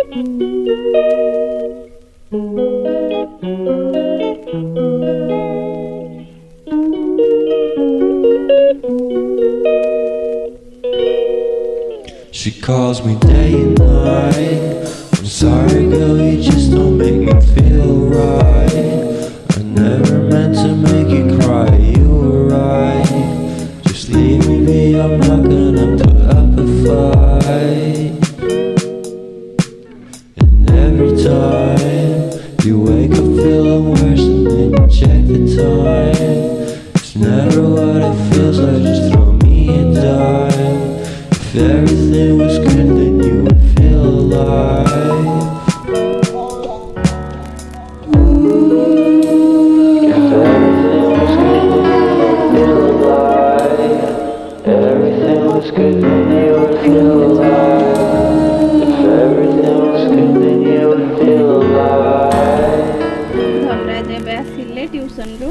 She calls me day and night. I'm sorry girl, you just don't make me feel right. I never meant to make you cry, you were right. Just leave me be, I'm not gonna put up a fight. And every time you wake up feeling worse and then you check the time. It's never what it feels like, just throw me a dime. If everything was good, then you would feel alive. If everything was good, then you would feel alive. Everything was good, then you would feel alive. If everything was good, then you would feel alive. धमराज ଏବେ ଆସିଲେ ଟ୍ୟୁସନରୁ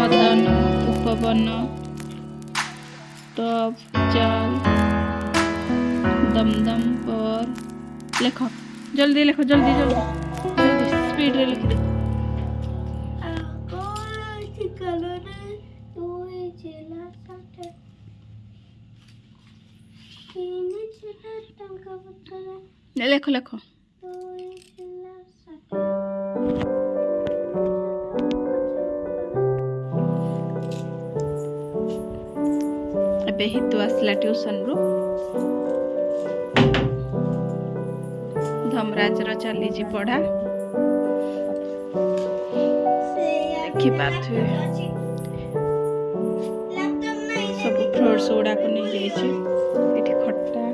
मदन उपवन तब चाल दमदम पर लेख जल्दी लेख जल्दी जल्दी जल्दी स्पीड रे लिख दे लेख लेख हितु आसला ट्यूशन रु धमराज रो चली पढ़ा देखी पाथे सब फ्रूट्स गुड़ा को नहीं जाइए एठी खट्टा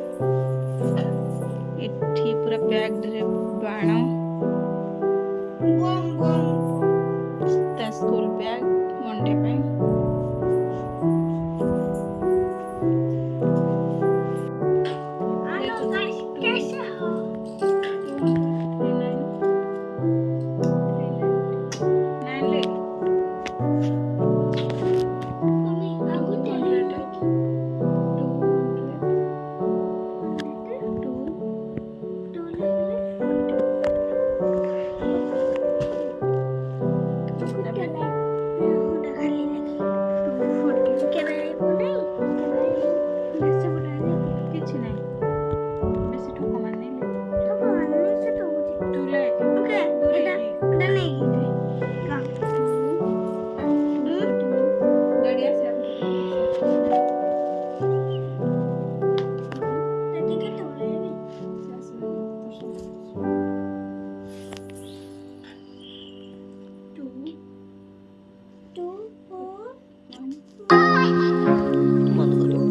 বন্ধ করবি?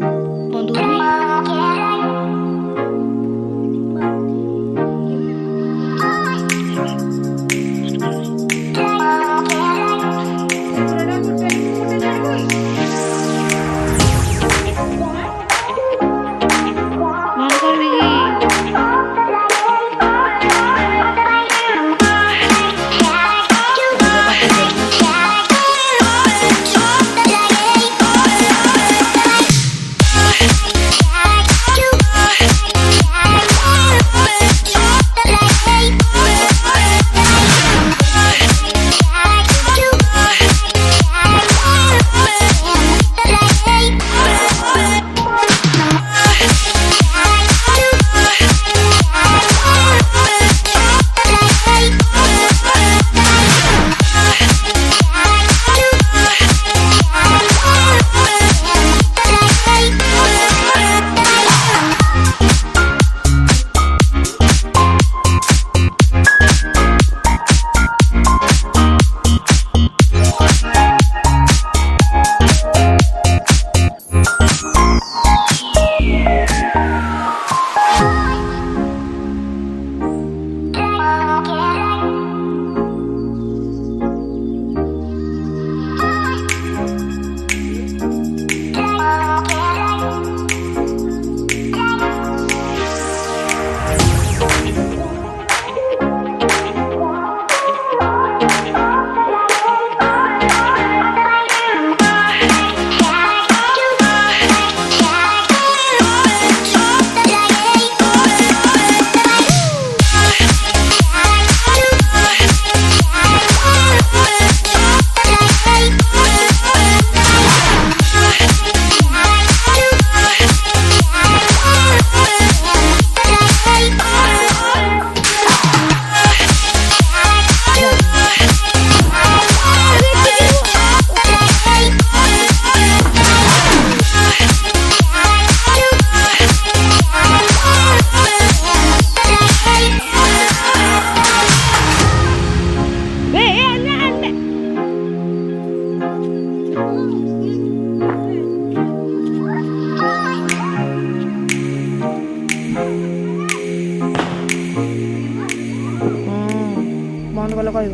বন্ধ করবি কি? বন্ধ করলে কইব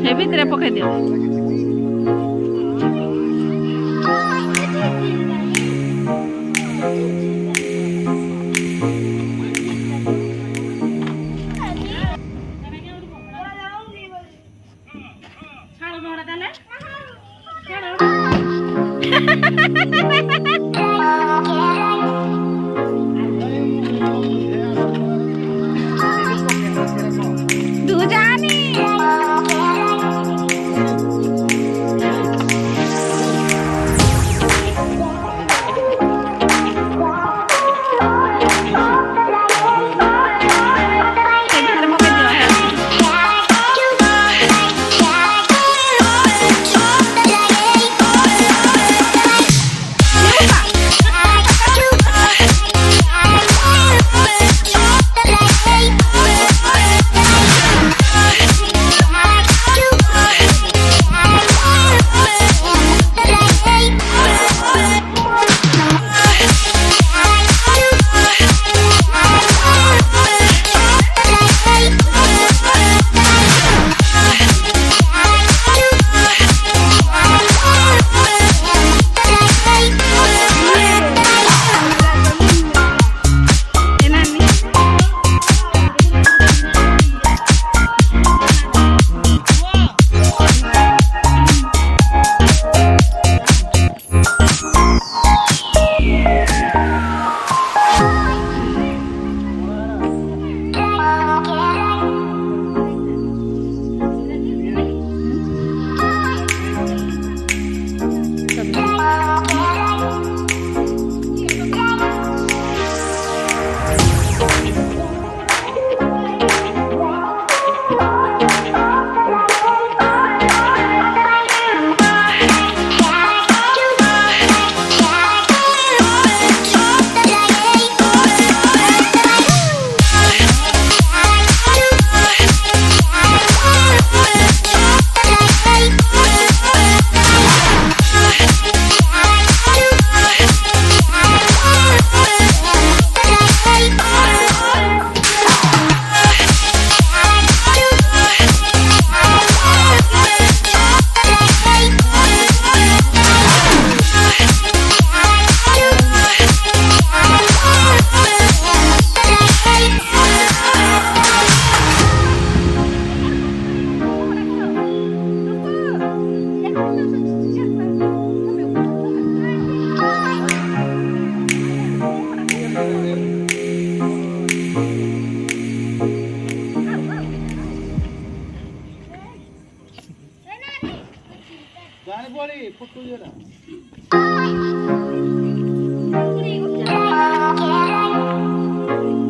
ହେ ଭିତରେ ପକେଇ ଦିଅ। तू जानी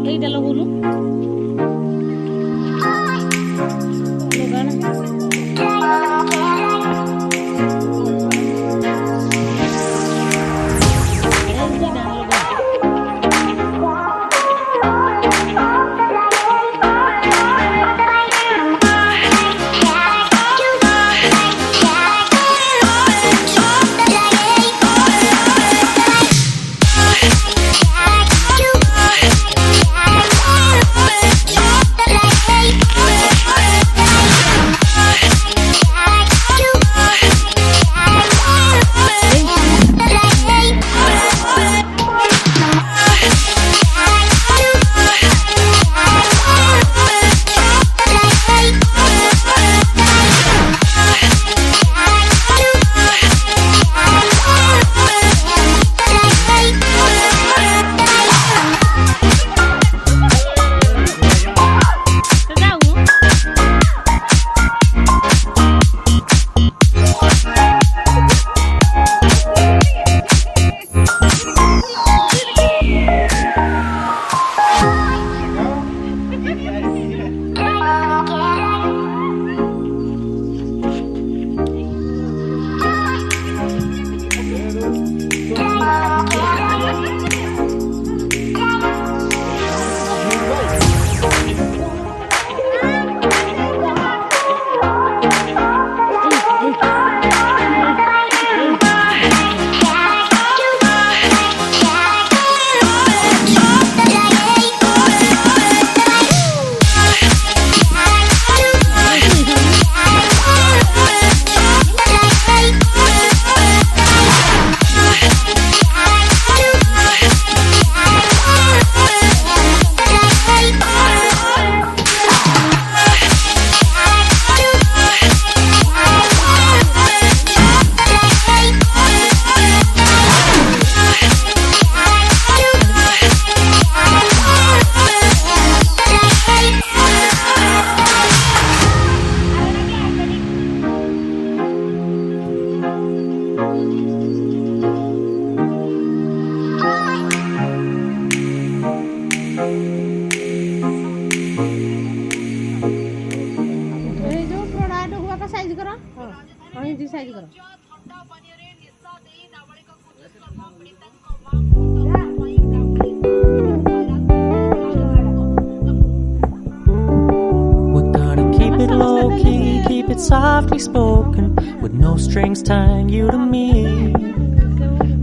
এইটা লো বলু We're gonna keep it low key, keep it softly spoken, with no strings tying you to me.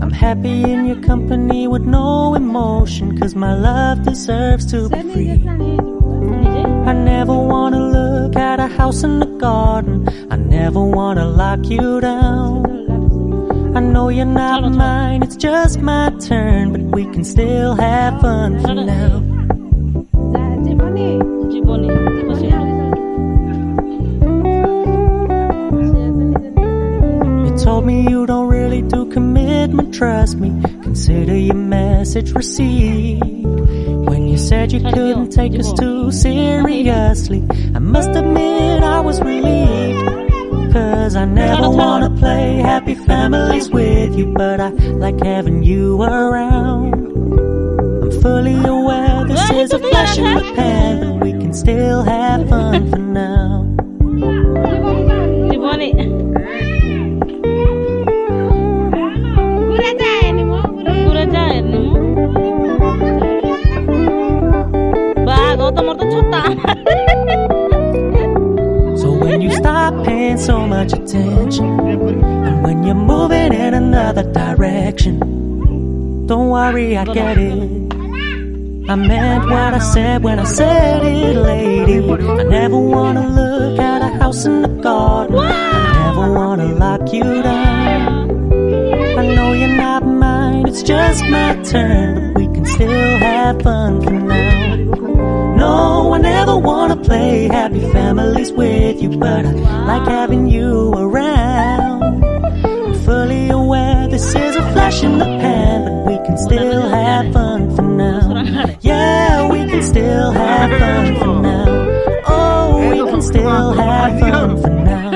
I'm happy in your company with no emotion, 'cause my love deserves to be free. I never wanna look at a house in the garden, I never wanna lock you down. I know you're not mine, it's just my turn, but we can still have fun for now. জীবনে You told me you don't really do commitment, trust me, consider your message received. When you said you couldn't take us too seriously, I must admit I was relieved. 'Cause I never wanna play happy families with you, but I like having you around. I'm fully aware this is a flash in the pan, but we can still have fun for now. জীবনে ঘুরে যায় নিমো বাঘ ও তোমার তো ছোট্টা So when you stop paying so much attention, and when you're moving in another direction, don't worry, I get it. I meant what I said when I said it, lady. I never wanna look at a house in the garden, I never wanna lock you down. I know you're not mine, it's just my turn, but we can still have fun for now. No, I never wanna play happy families with you, but I like having you around. I'm fully aware this is a flash in the pan, but we can still have fun for now. Yeah, we can still have fun for now. Oh, we can still have fun for now.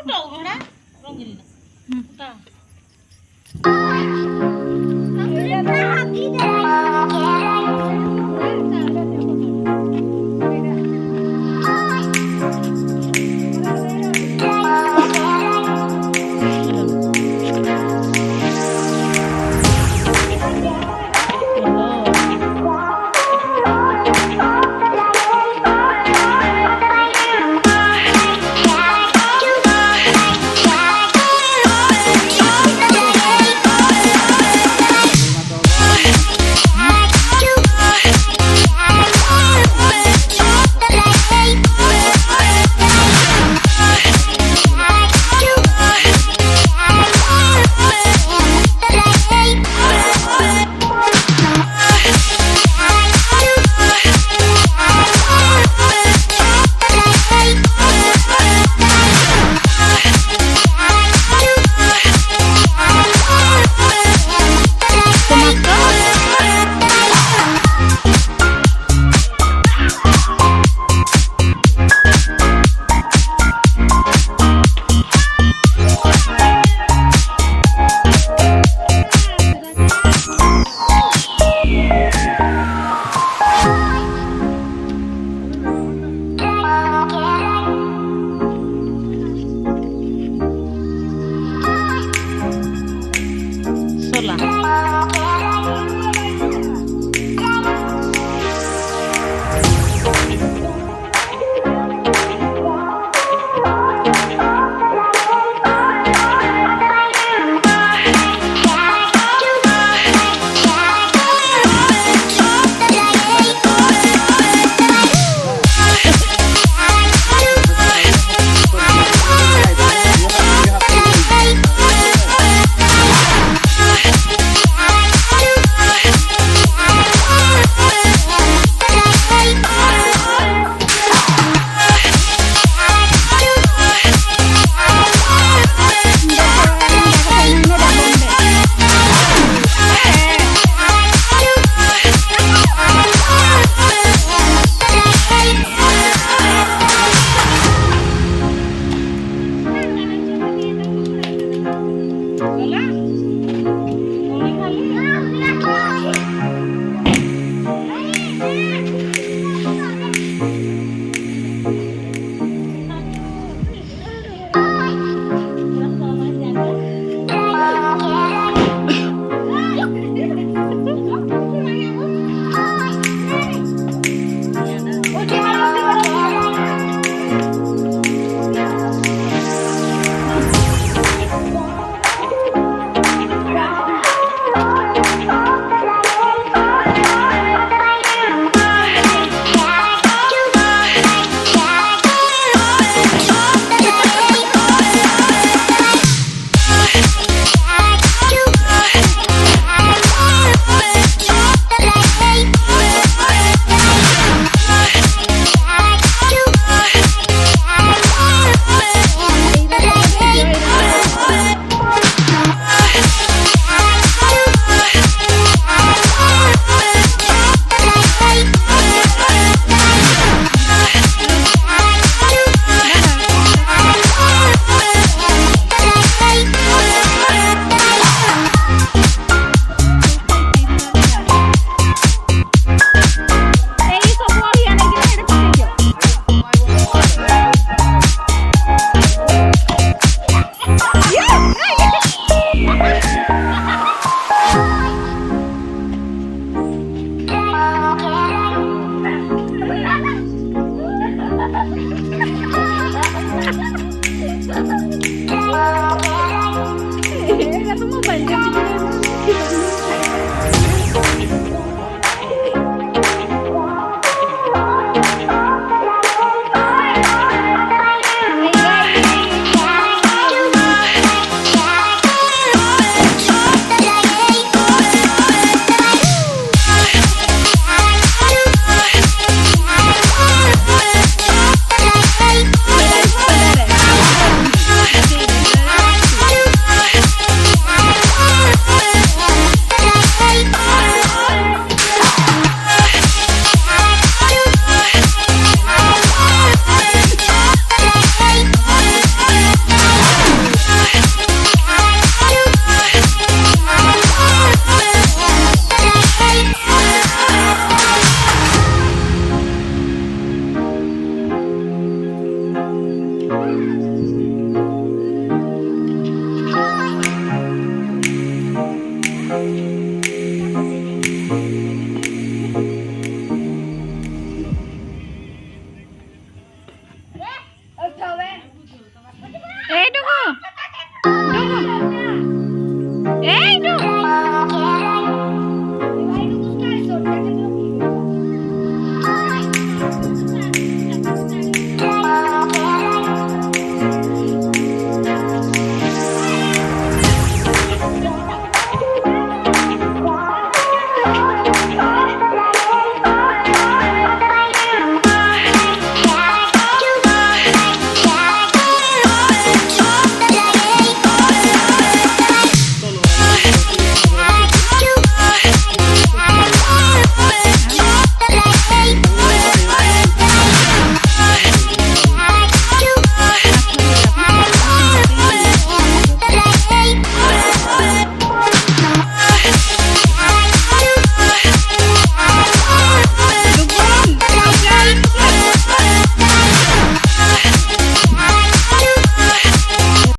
ଟଉ ଘୋଡ଼ା